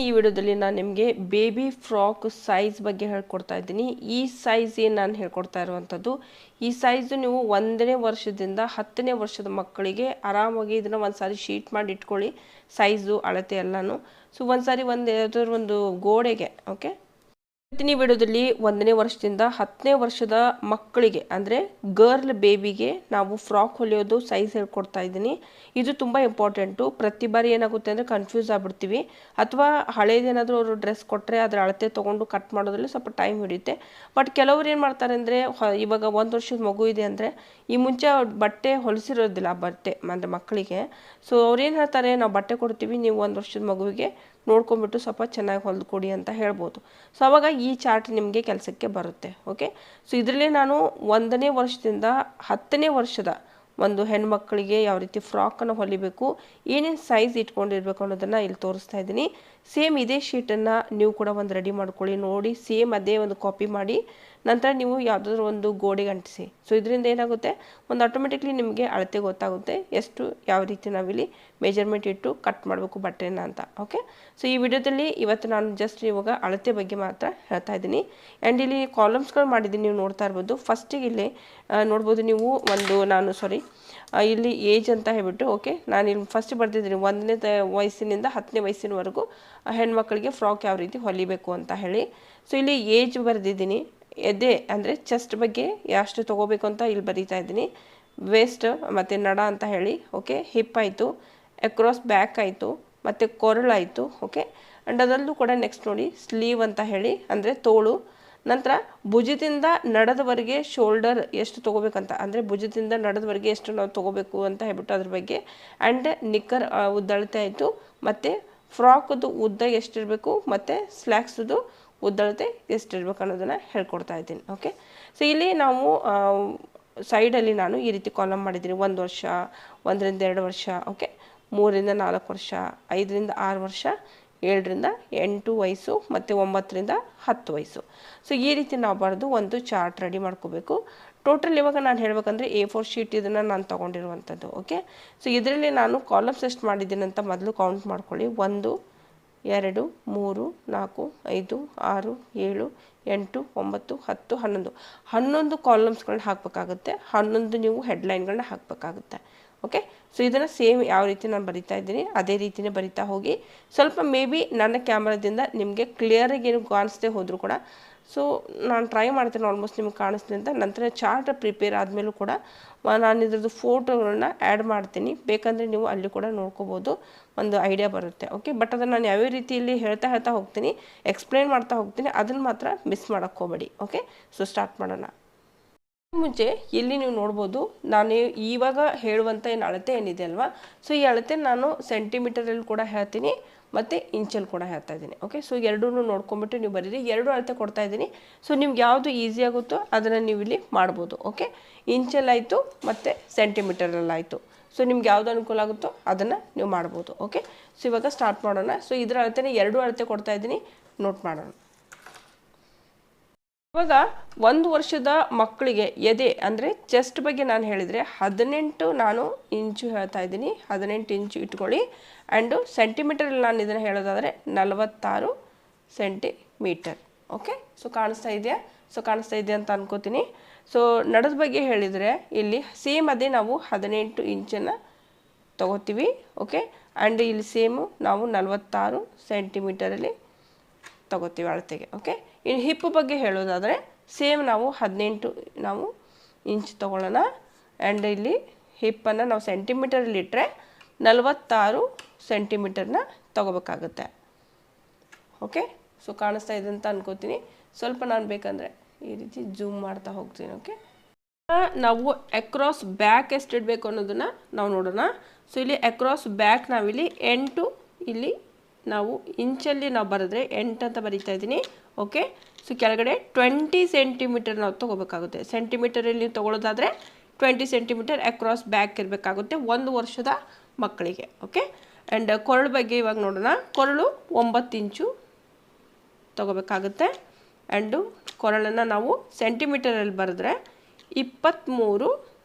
ಈ ವಿಡಿಯೋದಲ್ಲಿ ನಾನು ನಿಮಗೆ ಬೇಬಿ ಫ್ರಾಕ್ ಸೈಜ್ ಬಗ್ಗೆ ಹೇಳ್ಕೊಡ್ತಾ ಇದ್ದೀನಿ. ಈ ಸೈಜ್ ಏನು ನಾನು ಹೇಳ್ಕೊಡ್ತಾ ಇರುವಂಥದ್ದು, ಈ ಸೈಜು ನೀವು 1ನೇ ವರ್ಷದಿಂದ 10ನೇ ವರ್ಷದ ಮಕ್ಕಳಿಗೆ ಆರಾಮಾಗಿ ಇದನ್ನು ಒಂದು ಸಾರಿ ಶೀಟ್ ಮಾಡಿ ಇಟ್ಕೊಳ್ಳಿ. ಸೈಜು ಅಳತೆ ಎಲ್ಲನೂ. ಸೊ ಒಂದು ಸಾರಿ ಯಾವ್ದಾದ್ರು ಒಂದು ಗೋಡೆಗೆ ಓಕೆ. ಇವತ್ತಿನ ವಿಡಿಯೋದಲ್ಲಿ 1ನೇ ವರ್ಷದಿಂದ 10ನೇ ವರ್ಷದ ಮಕ್ಕಳಿಗೆ ಅಂದರೆ ಗರ್ಲ್ ಬೇಬಿಗೆ ನಾವು ಫ್ರಾಕ್ ಹೊಲಿಯೋದು ಸೈಜ್ ಹೇಳ್ಕೊಡ್ತಾ ಇದ್ದೀನಿ. ಇದು ತುಂಬ ಇಂಪಾರ್ಟೆಂಟು. ಪ್ರತಿ ಬಾರಿ ಏನಾಗುತ್ತೆ ಅಂದರೆ ಕನ್ಫ್ಯೂಸ್ ಆಗ್ಬಿಡ್ತೀವಿ, ಅಥವಾ ಹಳೇದೇನಾದರೂ ಅವರು ಡ್ರೆಸ್ ಕೊಟ್ಟರೆ ಅದರ ಅಳತೆ ತೊಗೊಂಡು ಕಟ್ ಮಾಡೋದ್ರಲ್ಲಿ ಸ್ವಲ್ಪ ಟೈಮ್ ಹಿಡಿಯುತ್ತೆ. ಬಟ್ ಕೆಲವರು ಏನು ಮಾಡ್ತಾರೆ ಅಂದರೆ ಇವಾಗ 1 ವರ್ಷದ ಮಗು ಇದೆ ಅಂದರೆ ಈ ಮುಂಚೆ ಬಟ್ಟೆ ಹೊಲಿಸಿರೋದಿಲ್ಲ, ಬಟ್ಟೆ ಅಂದರೆ ಮಕ್ಕಳಿಗೆ. ಸೊ ಅವ್ರೇನು ಹೇಳ್ತಾರೆ, ನಾವು ಬಟ್ಟೆ ಕೊಡ್ತೀವಿ, ನೀವು 1 ವರ್ಷದ ಮಗುವಿಗೆ ನೋಡ್ಕೊಂಬಿಟ್ಟು ಸ್ವಲ್ಪ ಚೆನ್ನಾಗಿ ಹೊಲಿದು ಕೊಡಿ ಅಂತ ಹೇಳ್ಬೋದು. ಸೊ ಅವಾಗ ಈ ಚಾರ್ಟ್ ನಿಮಗೆ ಕೆಲಸಕ್ಕೆ ಬರುತ್ತೆ. ಓಕೆ, ಸೊ ಇದರಲ್ಲಿ ನಾನು 1ನೇ ವರ್ಷದಿಂದ 10ನೇ ವರ್ಷದ ಒಂದು ಹೆಣ್ಮಕ್ಳಿಗೆ ಯಾವ ರೀತಿ ಫ್ರಾಕನ್ನು ಹೊಲಿಬೇಕು, ಏನೇನು ಸೈಜ್ ಇಟ್ಕೊಂಡಿರ್ಬೇಕು ಅನ್ನೋದನ್ನು ಇಲ್ಲಿ ತೋರಿಸ್ತಾ ಇದ್ದೀನಿ. ಸೇಮ್ ಇದೇ ಶೀಟನ್ನು ನೀವು ಕೂಡ ಒಂದು ರೆಡಿ ಮಾಡ್ಕೊಳ್ಳಿ. ನೋಡಿ, ಸೇಮ್ ಅದೇ ಒಂದು ಕಾಪಿ ಮಾಡಿ ನಂತರ ನೀವು ಯಾವುದಾದ್ರೂ ಒಂದು ಗೋಡೆಗೆ ಅಂಟಿಸಿ. ಸೊ ಇದರಿಂದ ಏನಾಗುತ್ತೆ, ಒಂದು ಆಟೋಮೆಟಿಕ್ಲಿ ನಿಮಗೆ ಅಳತೆ ಗೊತ್ತಾಗುತ್ತೆ, ಎಷ್ಟು ಯಾವ ರೀತಿ ನಾವಿಲ್ಲಿ ಮೆಜರ್ಮೆಂಟ್ ಇಟ್ಟು ಕಟ್ ಮಾಡಬೇಕು ಬಟ್ಟೆನ ಅಂತ. ಓಕೆ, ಸೊ ಈ ವಿಡಿಯೋದಲ್ಲಿ ಇವತ್ತು ನಾನು ಜಸ್ಟ್ ಇವಾಗ ಅಳತೆ ಬಗ್ಗೆ ಮಾತ್ರ ಹೇಳ್ತಾ ಇದ್ದೀನಿ. ಆ್ಯಂಡ್ ಇಲ್ಲಿ ಕಾಲಮ್ಸ್ಗಳು ಮಾಡಿದ್ದೀನಿ, ನೀವು ನೋಡ್ತಾ ಇರ್ಬೋದು. ಫಸ್ಟಿಗೆ ಇಲ್ಲಿ ನೋಡ್ಬೋದು ನೀವು ಇಲ್ಲಿ ಏಜ್ ಅಂತ ಹೇಳ್ಬಿಟ್ಟು. ಓಕೆ, ನಾನು ಇಲ್ಲಿ ಫಸ್ಟ್ ಬರ್ತಿದ್ದೀನಿ 1ನೇ ವಯಸ್ಸಿನಿಂದ 10ನೇ ವಯಸ್ಸಿನವರೆಗೂ ಹೆಣ್ಮಕ್ಳಿಗೆ ಫ್ರಾಕ್ ಯಾವ ರೀತಿ ಹೊಲಿಬೇಕು ಅಂತ ಹೇಳಿ. ಸೊ ಇಲ್ಲಿ ಏಜ್ ಬರೆದಿದ್ದೀನಿ. ಎದೆ ಅಂದರೆ ಚೆಸ್ಟ್ ಬಗ್ಗೆ ಎಷ್ಟು ತೊಗೋಬೇಕು ಅಂತ ಇಲ್ಲಿ ಬರೀತಾ ಇದ್ದೀನಿ. ವೇಸ್ಟ್ ಮತ್ತು ನಡ ಅಂತ ಹೇಳಿ. ಓಕೆ, ಹಿಪ್ ಆಯಿತು, ಅಕ್ರಾಸ್ ಬ್ಯಾಕ್ ಆಯಿತು, ಮತ್ತು ಕೊರಳಾಯಿತು. ಓಕೆ, ಆ್ಯಂಡ್ ಅದರಲ್ಲೂ ಕೂಡ ನೆಕ್ಸ್ಟ್ ನೋಡಿ ಸ್ಲೀವ್ ಅಂತ ಹೇಳಿ, ಅಂದರೆ ತೋಳು. ನಂತರ ಭುಜದಿಂದ ನಡದವರೆಗೆ ಶೋಲ್ಡರ್ ಎಷ್ಟು ತೊಗೋಬೇಕಂತ, ಅಂದರೆ ಭುಜದಿಂದ ನಡದವರೆಗೆ ಎಷ್ಟು ನಾವು ತೊಗೋಬೇಕು ಅಂತ ಹೇಳ್ಬಿಟ್ಟು ಅದ್ರ ಬಗ್ಗೆ. ಆ್ಯಂಡ್ ನಿಕ್ಕರ್ ಉದ್ದಳತೆ ಆಯಿತು, ಮತ್ತು ಫ್ರಾಕದು ಉದ್ದ ಎಷ್ಟಿರಬೇಕು, ಮತ್ತು ಸ್ಲ್ಯಾಕ್ಸದು ಉದ್ದಳತೆ ಎಷ್ಟಿರ್ಬೇಕು ಅನ್ನೋದನ್ನು ಹೇಳ್ಕೊಡ್ತಾ ಇದ್ದೀನಿ. ಓಕೆ, ಸೊ ಇಲ್ಲಿ ನಾವು ಸೈಡಲ್ಲಿ ನಾನು ಈ ರೀತಿ ಕಾಲಮ್ ಮಾಡಿದ್ದೀನಿ. 1 ವರ್ಷ, 1ರಿಂದ 2 ವರ್ಷ, ಓಕೆ, 3ರಿಂದ 4 ವರ್ಷ, 5ರಿಂದ 6 ವರ್ಷ, 7ರಿಂದ 8 ವಯಸ್ಸು, ಮತ್ತು 9ರಿಂದ 10 ವಯಸ್ಸು. ಸೊ ಈ ರೀತಿ ನಾವು ಬರೆದು ಒಂದು ಚಾರ್ಟ್ ರೆಡಿ ಮಾಡ್ಕೋಬೇಕು. ಟೋಟಲ್ ಇವಾಗ ನಾನು ಹೇಳಬೇಕಂದ್ರೆ A4 ಶೀಟ್ ಇದನ್ನು ನಾನು ತೊಗೊಂಡಿರುವಂಥದ್ದು. ಓಕೆ, ಸೊ ಇದರಲ್ಲಿ ನಾನು ಕಾಲಮ್ಸ್ ಎಷ್ಟು ಮಾಡಿದ್ದೀನಿ ಅಂತ ಮೊದಲು ಕೌಂಟ್ ಮಾಡ್ಕೊಳ್ಳಿ. 1 2 3 4 5 6 7 8 9 10 11 ಕಾಲಮ್ಸ್ಗಳನ್ನ ಹಾಕಬೇಕಾಗುತ್ತೆ. 11 ನೀವು ಹೆಡ್ಲೈನ್ಗಳನ್ನ ಹಾಕಬೇಕಾಗುತ್ತೆ. ಓಕೆ, ಸೊ ಇದನ್ನು ಸೇಮ್ ಯಾವ ರೀತಿ ನಾನು ಬರಿತಾ ಇದ್ದೀನಿ ಅದೇ ರೀತಿಯೇ ಬರಿತಾ ಹೋಗಿ. ಸ್ವಲ್ಪ ಮೇ ಬಿ ನನ್ನ ಕ್ಯಾಮ್ರಾದಿಂದ ನಿಮಗೆ ಕ್ಲಿಯರಾಗಿ ಏನು ಕಾಣಿಸ್ದೇ ಹೋದರೂ ಕೂಡ, ಸೊ ನಾನು ಟ್ರೈ ಮಾಡ್ತೀನಿ ಆಲ್ಮೋಸ್ಟ್ ನಿಮ್ಗೆ ಕಾಣಿಸ್ತೀನಿ ಅಂತ. ನಂತರ ಚಾರ್ಟ್ ಪ್ರಿಪೇರ್ ಆದಮೇಲೂ ಕೂಡ ನಾನು ಇದ್ರದ್ದು ಫೋಟೋಗಳನ್ನ ಆ್ಯಡ್ ಮಾಡ್ತೀನಿ. ಬೇಕಂದರೆ ನೀವು ಅಲ್ಲಿ ಕೂಡ ನೋಡ್ಕೋಬೋದು, ಒಂದು ಐಡಿಯಾ ಬರುತ್ತೆ. ಓಕೆ, ಬಟ್ ಅದನ್ನು ನಾನು ಯಾವ್ಯಾವ ರೀತಿಯಲ್ಲಿ ಹೇಳ್ತಾ ಹೋಗ್ತೀನಿ, ಎಕ್ಸ್ಪ್ಲೇನ್ ಮಾಡ್ತಾ ಹೋಗ್ತೀನಿ, ಅದನ್ನು ಮಾತ್ರ ಮಿಸ್ ಮಾಡೋಕ್ಕೆ ಹೋಗಬೇಡಿ. ಓಕೆ, ಸೊ ಸ್ಟಾರ್ಟ್ ಮಾಡೋಣ. ಮುಂಚೆ ಇಲ್ಲಿ ನೀವು ನೋಡ್ಬೋದು, ನಾನು ಇವಾಗ ಹೇಳುವಂಥ ಏನು ಅಳತೆ ಏನಿದೆ ಅಲ್ವಾ, ಸೊ ಈ ಅಳತೆ ನಾನು ಸೆಂಟಿಮೀಟರಲ್ಲಿ ಕೂಡ ಹೇಳ್ತೀನಿ ಮತ್ತು ಇಂಚಲ್ಲಿ ಕೂಡ ಹೇಳ್ತಾ ಇದ್ದೀನಿ. ಓಕೆ, ಸೊ ಎರಡೂ ನೋಡ್ಕೊಂಬಿಟ್ಟು ನೀವು ಬರೀರಿ. 2 ಅಳತೆ ಕೊಡ್ತಾ ಇದ್ದೀನಿ. ಸೊ ನಿಮ್ಗೆ ಯಾವುದು ಈಸಿ ಆಗುತ್ತೋ ಅದನ್ನು ನೀವು ಇಲ್ಲಿ ಮಾಡ್ಬೋದು. ಓಕೆ, ಇಂಚಲ್ಲಾಯಿತು ಮತ್ತು ಸೆಂಟಿಮೀಟರಲ್ಲಾಯಿತು. ಸೊ ನಿಮ್ಗೆ ಯಾವುದು ಅನುಕೂಲ ಆಗುತ್ತೋ ಅದನ್ನು ನೀವು ಮಾಡ್ಬೋದು. ಓಕೆ, ಸೊ ಇವಾಗ ಸ್ಟಾರ್ಟ್ ಮಾಡೋಣ. ಸೊ ಇದರ ಅಳತೆನೇ 2 ಅಳತೆ ಕೊಡ್ತಾ ಇದ್ದೀನಿ, ನೋಟ್ ಮಾಡೋಣ. ಇವಾಗ 1 ವರ್ಷದ ಮಕ್ಕಳಿಗೆ ಎದೆ ಅಂದರೆ ಚೆಸ್ಟ್ ಬಗ್ಗೆ ನಾನು ಹೇಳಿದರೆ 18 ನಾನು ಇಂಚು ಹೇಳ್ತಾ ಇದ್ದೀನಿ. 18 ಇಂಚು ಇಟ್ಕೊಳ್ಳಿ. ಆ್ಯಂಡು ಸೆಂಟಿಮೀಟರಲ್ಲಿ ನಾನು ಇದನ್ನು ಹೇಳೋದಾದರೆ 46 ಸೆಂಟಿಮೀಟರ್. ಓಕೆ, ಸೊ ಕಾಣಿಸ್ತಾ ಇದೆಯಾ? ಸೊ ಕಾಣಿಸ್ತಾ ಇದೆ ಅಂತ ಅನ್ಕೋತೀನಿ. ಸೊ ನಡದ ಬಗ್ಗೆ ಹೇಳಿದರೆ ಇಲ್ಲಿ ಸೇಮ್ ಅದೇ ನಾವು 18 ಇಂಚನ್ನು ತಗೋತೀವಿ. ಓಕೆ, ಆ್ಯಂಡ್ ಇಲ್ಲಿ ಸೇಮು ನಾವು 46 ಸೆಂಟಿಮೀಟರಲ್ಲಿ ತಗೋತೀವಿ ಅಳತೆಗೆ. ಓಕೆ, ಇನ್ನು ಹಿಪ್ ಬಗ್ಗೆ ಹೇಳೋದಾದರೆ ಸೇಮ್ ನಾವು 18 ನಾವು ಇಂಚ್ ತೊಗೊಳ್ಳೋಣ. ಆ್ಯಂಡ್ ಇಲ್ಲಿ ಹಿಪ್ಪನ್ನು ನಾವು ಸೆಂಟಿಮೀಟರಲ್ಲಿ ಇಟ್ಟರೆ 46 ಸೆಂಟಿಮೀಟರ್ನ ತೊಗೋಬೇಕಾಗುತ್ತೆ. ಓಕೆ, ಸೊ ಕಾಣಿಸ್ತಾ ಇದೆ ಅಂತ ಅನ್ಕೋತೀನಿ. ಸ್ವಲ್ಪ ನಾನು ಬೇಕಂದರೆ ಈ ರೀತಿ ಜೂಮ್ ಮಾಡ್ತಾ ಹೋಗ್ತೀನಿ. ಓಕೆ, ನಾವು ಅಕ್ರಾಸ್ ಬ್ಯಾಕ್ ಎಷ್ಟು ಇಡಬೇಕು ಅನ್ನೋದನ್ನು ನಾವು ನೋಡೋಣ. ಸೊ ಇಲ್ಲಿ ಅಕ್ರಾಸ್ ಬ್ಯಾಕ್ ನಾವಿಲ್ಲಿ 8 ಇಲ್ಲಿ ನಾವು ಇಂಚಲ್ಲಿ ನಾವು ಬರೆದ್ರೆ 8 ಅಂತ ಬರೀತಾ ಇದ್ದೀನಿ. ಓಕೆ, ಸೊ ಕೆಳಗಡೆ 20 ಸೆಂಟಿಮೀಟರ್ ನಾವು ತೊಗೋಬೇಕಾಗುತ್ತೆ. ಸೆಂಟಿಮೀಟರಲ್ಲಿ ನೀವು ತೊಗೊಳ್ಳೋದಾದರೆ 20 ಸೆಂಟಿಮೀಟರ್ ಅಕ್ರಾಸ್ ಬ್ಯಾಕ್ ಇರಬೇಕಾಗುತ್ತೆ 1 ವರ್ಷದ ಮಕ್ಕಳಿಗೆ. ಓಕೆ, ಆ್ಯಂಡ್ ಕೊರಳು ಬಗ್ಗೆ ಇವಾಗ ನೋಡೋಣ. ಕೊರಳು 9 ಇಂಚು ತೊಗೋಬೇಕಾಗುತ್ತೆ. ಆ್ಯಂಡು ಕೊರಳನ್ನು ನಾವು ಸೆಂಟಿಮೀಟರಲ್ಲಿ ಬರೆದ್ರೆ 23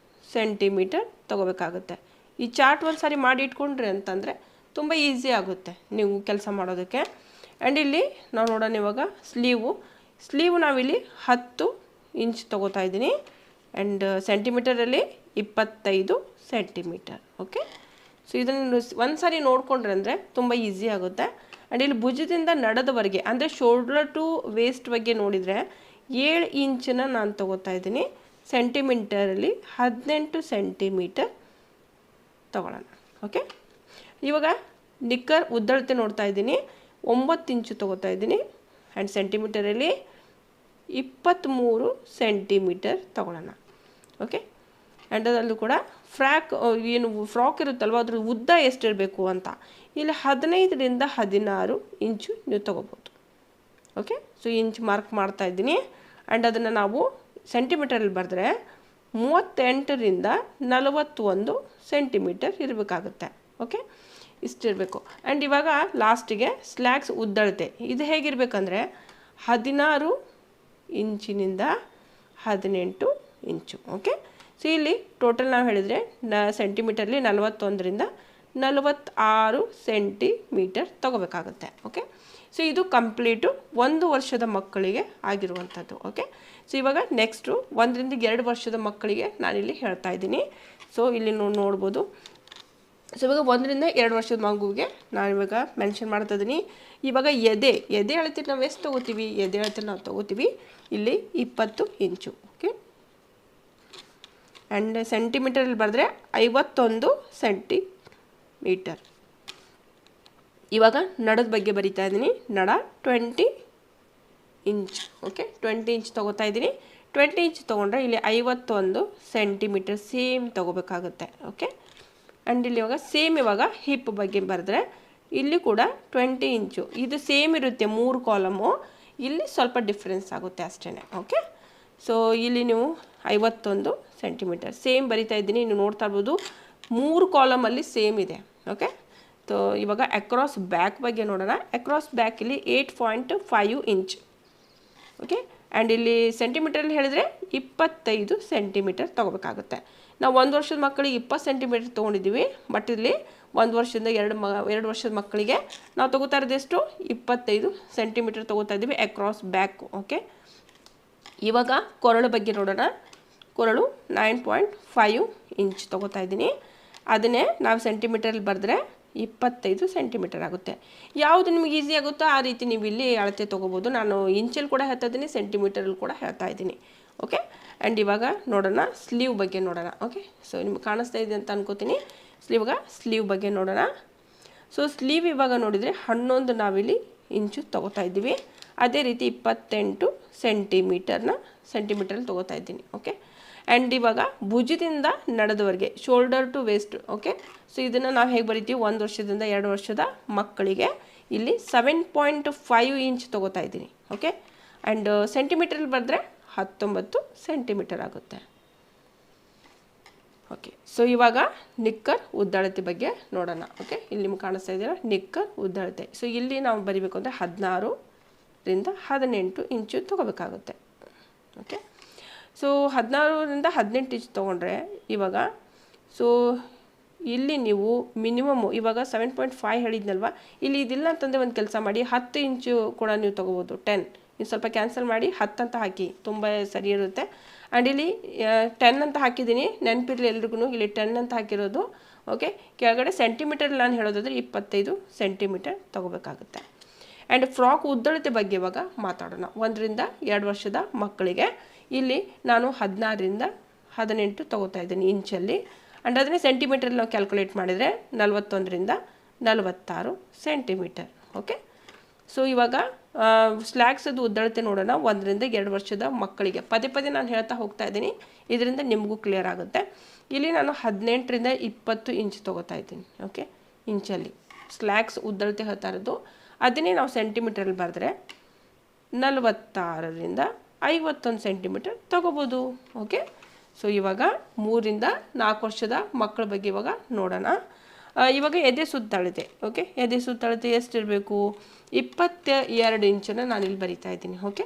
ಸೆಂಟಿಮೀಟರ್ ತೊಗೋಬೇಕಾಗುತ್ತೆ. ಈ ಚಾರ್ಟ್ ಒಂದು ಸಾರಿ ಮಾಡಿ ಇಟ್ಕೊಂಡ್ರಿ ಅಂತಂದರೆ ತುಂಬ ಈಸಿ ಆಗುತ್ತೆ ನೀವು ಕೆಲಸ ಮಾಡೋದಕ್ಕೆ. ಆ್ಯಂಡ್ ಇಲ್ಲಿ ನಾವು ನೋಡೋಣ ಇವಾಗ ಸ್ಲೀವು ನಾವಿಲ್ಲಿ 10 ಇಂಚ್ ತೊಗೋತಾ ಇದ್ದೀನಿ ಆ್ಯಂಡ್ ಸೆಂಟಿಮೀಟರಲ್ಲಿ 25 ಸೆಂಟಿಮೀಟರ್. ಓಕೆ, ಸೊ ಇದನ್ನು ಒಂದು ಸಾರಿ ನೋಡಿಕೊಂಡ್ರೆ ಅಂದರೆ ತುಂಬ ಈಸಿ ಆಗುತ್ತೆ. ಆ್ಯಂಡ್ ಇಲ್ಲಿ ಭುಜದಿಂದ ನಡದವರೆಗೆ ಅಂದರೆ ಶೋಲ್ಡರ್ ಟು ವೇಸ್ಟ್ ಬಗ್ಗೆ ನೋಡಿದರೆ 7 ಇಂಚನ್ನ ನಾನು ತೊಗೋತಾ ಇದ್ದೀನಿ. ಸೆಂಟಿಮೀಟರಲ್ಲಿ 18 ಸೆಂಟಿಮೀಟರ್ ತೊಗೊಳ್ಳೋಣ. ಓಕೆ, ಇವಾಗ ನಿಕ್ಕರ್ ಉದ್ದಳತೆ ನೋಡ್ತಾ ಇದ್ದೀನಿ, 9 ಇಂಚು ತೊಗೋತಾ ಇದ್ದೀನಿ ಆ್ಯಂಡ್ ಸೆಂಟಿಮೀಟರಲ್ಲಿ 23 ಸೆಂಟಿಮೀಟರ್ ತೊಗೊಳ್ಳೋಣ. ಓಕೆ, ಆ್ಯಂಡ್ ಅದರಲ್ಲೂ ಕೂಡ ಫ್ರಾಕ್ ಇರುತ್ತಲ್ವ ಅದ್ರ ಉದ್ದ ಎಷ್ಟಿರಬೇಕು ಅಂತ ಇಲ್ಲಿ 15ರಿಂದ 16 ಇಂಚು ನೀವು ತೊಗೋಬೋದು. ಓಕೆ, ಸೊ ಇಂಚ್ ಮಾರ್ಕ್ ಮಾಡ್ತಾ ಇದ್ದೀನಿ ಆ್ಯಂಡ್ ಅದನ್ನು ನಾವು ಸೆಂಟಿಮೀಟರಲ್ಲಿ ಬರೆದ್ರೆ 38ರಿಂದ 41 ಸೆಂಟಿಮೀಟರ್ ಇರಬೇಕಾಗುತ್ತೆ. ಓಕೆ, ಇಷ್ಟಿರಬೇಕು. ಆ್ಯಂಡ್ ಇವಾಗ ಲಾಸ್ಟಿಗೆ ಸ್ಲ್ಯಾಕ್ಸ್ ಉದ್ದಳತೆ ಇದು ಹೇಗಿರಬೇಕಂದ್ರೆ 16 ಇಂಚಿನಿಂದ 18 ಇಂಚು. ಓಕೆ, ಸೊ ಇಲ್ಲಿ ಟೋಟಲ್ ನಾವು ಹೇಳಿದರೆ ಸೆಂಟಿಮೀಟರ್ಲಿ 41ರಿಂದ 46 ಸೆಂಟಿಮೀಟರ್ ತೊಗೋಬೇಕಾಗುತ್ತೆ. ಓಕೆ, ಸೊ ಇದು ಕಂಪ್ಲೀಟು 1 ವರ್ಷದ ಮಕ್ಕಳಿಗೆ ಆಗಿರುವಂಥದ್ದು. ಓಕೆ, ಸೊ ಇವಾಗ ನೆಕ್ಸ್ಟು 1ರಿಂದ 2 ವರ್ಷದ ಮಕ್ಕಳಿಗೆ ನಾನಿಲ್ಲಿ ಹೇಳ್ತಾ ಇದ್ದೀನಿ. ಸೊ ಇಲ್ಲಿ ನೋಡ್ಬೋದು. ಸೊ ಇವಾಗ 1ರಿಂದ 2 ವರ್ಷದ ಮಗುವಿಗೆ ನಾನು ಇವಾಗ ಮೆನ್ಷನ್ ಮಾಡ್ತಾ ಇದ್ದೀನಿ. ಇವಾಗ ಎದೆ ಅಳತೆ ನಾವು ಎಷ್ಟು ತೊಗೋತೀವಿ? ಎದೆ ಅಳತೆ ನಾವು ತೊಗೋತೀವಿ ಇಲ್ಲಿ 20 ಇಂಚು. ಓಕೆ, ಆ್ಯಂಡ್ ಸೆಂಟಿಮೀಟರಲ್ಲಿ ಬರೆದ್ರೆ 51 ಸೆಂಟಿಮೀಟರ್. ಇವಾಗ ನಡದ ಬಗ್ಗೆ ಬರಿತಾ ಇದ್ದೀನಿ. ನಡ 20 ಇಂಚ್. ಓಕೆ, 20 ಇಂಚ್ ತೊಗೋತಾ ಇದ್ದೀನಿ. 20 ಇಂಚ್ ತೊಗೊಂಡ್ರೆ ಇಲ್ಲಿ 51 ಸೆಂಟಿಮೀಟರ್ ಸೇಮ್ ತೊಗೋಬೇಕಾಗುತ್ತೆ. ಓಕೆ, ಆ್ಯಂಡ್ ಇಲ್ಲಿ ಇವಾಗ ಹಿಪ್ ಬಗ್ಗೆ ಬರೆದ್ರೆ ಇಲ್ಲಿ ಕೂಡ 20 ಇಂಚು ಇದು ಸೇಮ್ ಇರುತ್ತೆ. 3 ಕಾಲಮು ಇಲ್ಲಿ ಸ್ವಲ್ಪ ಡಿಫ್ರೆನ್ಸ್ ಆಗುತ್ತೆ ಅಷ್ಟೇ. ಓಕೆ, ಸೊ ಇಲ್ಲಿ ನೀವು 51 ಸೆಂಟಿಮೀಟರ್ ಸೇಮ್ ಬರಿತಾ ಇದ್ದೀನಿ. ನೀವು ನೋಡ್ತಾ ಇರ್ಬೋದು 3 ಕಾಲಮಲ್ಲಿ ಸೇಮ್ ಇದೆ. ಓಕೆ, ಸೊ ಇವಾಗ ಅಕ್ರಾಸ್ ಬ್ಯಾಕ್ ಬಗ್ಗೆ ನೋಡೋಣ. ಅಕ್ರಾಸ್ ಬ್ಯಾಕ್ ಇಲ್ಲಿ 8.5 ಇಂಚ್. ಓಕೆ, ಆ್ಯಂಡ್ ಇಲ್ಲಿ ಸೆಂಟಿಮೀಟರಲ್ಲಿ ಹೇಳಿದರೆ 25 ಸೆಂಟಿಮೀಟರ್ ತೊಗೋಬೇಕಾಗುತ್ತೆ. ನಾವು 1 ವರ್ಷದ ಮಕ್ಕಳಿಗೆ 20 ಸೆಂಟಿಮೀಟರ್ ತೊಗೊಂಡಿದ್ದೀವಿ. ಬಟ್ ಇಲ್ಲಿ 1 ವರ್ಷದಿಂದ 2 ವರ್ಷದ ಮಕ್ಕಳಿಗೆ ನಾವು ತೊಗೋತಾ ಇರೋದೆಷ್ಟು 25 ಸೆಂಟಿಮೀಟರ್ ತೊಗೋತಾ ಇದ್ದೀವಿ ಅಕ್ರಾಸ್ ಬ್ಯಾಕ್. ಓಕೆ, ಇವಾಗ ಕೊರಳು ಬಗ್ಗೆ ನೋಡೋಣ. ಕೊರಳು 9.5 ಇಂಚ್ ತೊಗೋತಾ ಇದ್ದೀನಿ. ಅದನ್ನೇ ನಾವು ಸೆಂಟಿಮೀಟರಲ್ಲಿ ಬರೆದ್ರೆ 25 ಸೆಂಟಿಮೀಟರ್ ಆಗುತ್ತೆ. ಯಾವುದು ನಿಮಗೆ ಈಸಿ ಆಗುತ್ತೋ ಆ ರೀತಿ ನೀವು ಇಲ್ಲಿ ಅಳತೆ ತೊಗೋಬೋದು. ನಾನು ಇಂಚಲ್ಲಿ ಕೂಡ ಹೇಳ್ತಾ ಇದ್ದೀನಿ, ಸೆಂಟಿಮೀಟರಲ್ಲಿ ಕೂಡ ಹೇಳ್ತಾ ಇದ್ದೀನಿ. ಓಕೆ, ಆ್ಯಂಡ್ ಇವಾಗ ನೋಡೋಣ ಸ್ಲೀವ್ ಬಗ್ಗೆ ನೋಡೋಣ. ಓಕೆ, ಸೊ ನಿಮ್ಗೆ ಕಾಣಿಸ್ತಾ ಇದೆ ಅಂತ ಅನ್ಕೋತೀನಿ. ಸ್ಲೀವ್ ಬಗ್ಗೆ ನೋಡೋಣ. ಸೊ ಸ್ಲೀವ್ ಇವಾಗ ನೋಡಿದರೆ 11 ನಾವಿಲ್ಲಿ ಇಂಚು ತೊಗೋತಾ ಇದ್ದೀವಿ. ಅದೇ ರೀತಿ 28 ಸೆಂಟಿಮೀಟರಲ್ಲಿ ತೊಗೋತಾ ಇದ್ದೀನಿ. ಓಕೆ, ಆ್ಯಂಡ್ ಇವಾಗ ಭುಜದಿಂದ ನಡೆದವರೆಗೆ shoulder to waist. Okay, so ಇದನ್ನು ನಾವು ಹೇಗೆ ಬರಿತೀವಿ? 1 ವರ್ಷದಿಂದ 2 ವರ್ಷದ ಮಕ್ಕಳಿಗೆ ಇಲ್ಲಿ 7.5 ಇಂಚ್ ತೊಗೋತಾ ಇದ್ದೀನಿ. ಓಕೆ, ಆ್ಯಂಡ್ ಸೆಂಟಿಮೀಟ್ರಲ್ಲಿ ಬರೆದ್ರೆ 19 ಸೆಂಟಿಮೀಟರ್ ಆಗುತ್ತೆ. ಓಕೆ, ಸೊ ಇವಾಗ ನಿಕ್ಕರ್ ಉದ್ದಳತೆ ಬಗ್ಗೆ ನೋಡೋಣ. ಓಕೆ, ಇಲ್ಲಿ ನಿಮ್ಗೆ ಕಾಣಿಸ್ತಾ ಇದೆಯಲ್ಲ ನಿಕ್ಕರ್ ಉದ್ದಳತೆ. ಸೊ ಇಲ್ಲಿ ನಾವು ಬರಿಬೇಕು ಅಂದರೆ 16ರಿಂದ 18 ಇಂಚು ತೊಗೋಬೇಕಾಗುತ್ತೆ. ಓಕೆ, ಸೊ 16ರಿಂದ 18 ಇಂಚ್ ತೊಗೊಂಡ್ರೆ ಇವಾಗ ಸೊ ಇಲ್ಲಿ ನೀವು ಮಿನಿಮಮ್ ಇವಾಗ 7.5 ಹೇಳಿದ್ನಲ್ವ, ಇಲ್ಲಿ ಇದಿಲ್ಲ ಅಂತಂದರೆ ಒಂದು ಕೆಲಸ ಮಾಡಿ 10 ಇಂಚು ಕೂಡ ನೀವು ತೊಗೋಬೋದು. 10 ನೀವು ಸ್ವಲ್ಪ ಕ್ಯಾನ್ಸಲ್ ಮಾಡಿ 10 ಅಂತ ಹಾಕಿ, ತುಂಬ ಸರಿ ಇರುತ್ತೆ. ಆ್ಯಂಡ್ ಇಲ್ಲಿ 10 ಅಂತ ಹಾಕಿದ್ದೀನಿ, ನೆನಪಿರಲಿ ಎಲ್ರಿಗೂ ಇಲ್ಲಿ 10 ಅಂತ ಹಾಕಿರೋದು. ಓಕೆ, ಕೆಳಗಡೆ ಸೆಂಟಿಮೀಟರ್ ನಾನು ಹೇಳೋದಾದರೆ 25 ಸೆಂಟಿಮೀಟರ್ ತೊಗೋಬೇಕಾಗುತ್ತೆ. ಆ್ಯಂಡ್ ಫ್ರಾಕ್ ಉದ್ದಳತೆ ಬಗ್ಗೆ ಇವಾಗ ಮಾತಾಡೋಣ. 1ರಿಂದ 2 ವರ್ಷದ ಮಕ್ಕಳಿಗೆ ಇಲ್ಲಿ ನಾನು 16ರಿಂದ 18 ತೊಗೋತಾ ಇದ್ದೀನಿ ಇಂಚಲ್ಲಿ. ಆ್ಯಂಡ್ ಅದನ್ನೇ ಸೆಂಟಿಮೀಟ್ರಲ್ಲಿ ನಾವು ಕ್ಯಾಲ್ಕುಲೇಟ್ ಮಾಡಿದರೆ 41ರಿಂದ 46 ಸೆಂಟಿಮೀಟರ್. ಓಕೆ, ಸೊ ಇವಾಗ ಸ್ಲ್ಯಾಕ್ಸದು ಉದ್ದಳತೆ ನೋಡೋಣ. 1ರಿಂದ 2 ವರ್ಷದ ಮಕ್ಕಳಿಗೆ ಪದೇ ನಾನು ಹೇಳ್ತಾ ಹೋಗ್ತಾ ಇದ್ದೀನಿ, ಇದರಿಂದ ನಿಮಗೂ ಕ್ಲಿಯರ್ ಆಗುತ್ತೆ. ಇಲ್ಲಿ ನಾನು 18ರಿಂದ 20 ಇಂಚ್ ತೊಗೋತಾ ಇದ್ದೀನಿ. ಓಕೆ, ಇಂಚಲ್ಲಿ ಸ್ಲ್ಯಾಕ್ಸ್ ಉದ್ದಳತೆ ಹೇಳ್ತಾ ಇರೋದು. ಅದನ್ನೇ ನಾವು ಸೆಂಟಿಮೀಟ್ರಲ್ಲಿ ಬರೆದ್ರೆ 46ರಿಂದ 51 ಸೆಂಟಿಮೀಟರ್ ತೊಗೋಬೋದು. ಓಕೆ, ಸೊ ಇವಾಗ 3ರಿಂದ 4 ವರ್ಷದ ಮಕ್ಕಳ ಬಗ್ಗೆ ಇವಾಗ ನೋಡೋಣ. ಇವಾಗ ಎದೆ ಸುತ್ತಳತೆ. ಓಕೆ, ಎದೆ ಸುತ್ತಳತೆ ಎಷ್ಟಿರಬೇಕು? 22 ಇಂಚನ್ನು ನಾನು ಇಲ್ಲಿ ಬರಿತಾ ಇದ್ದೀನಿ. ಓಕೆ,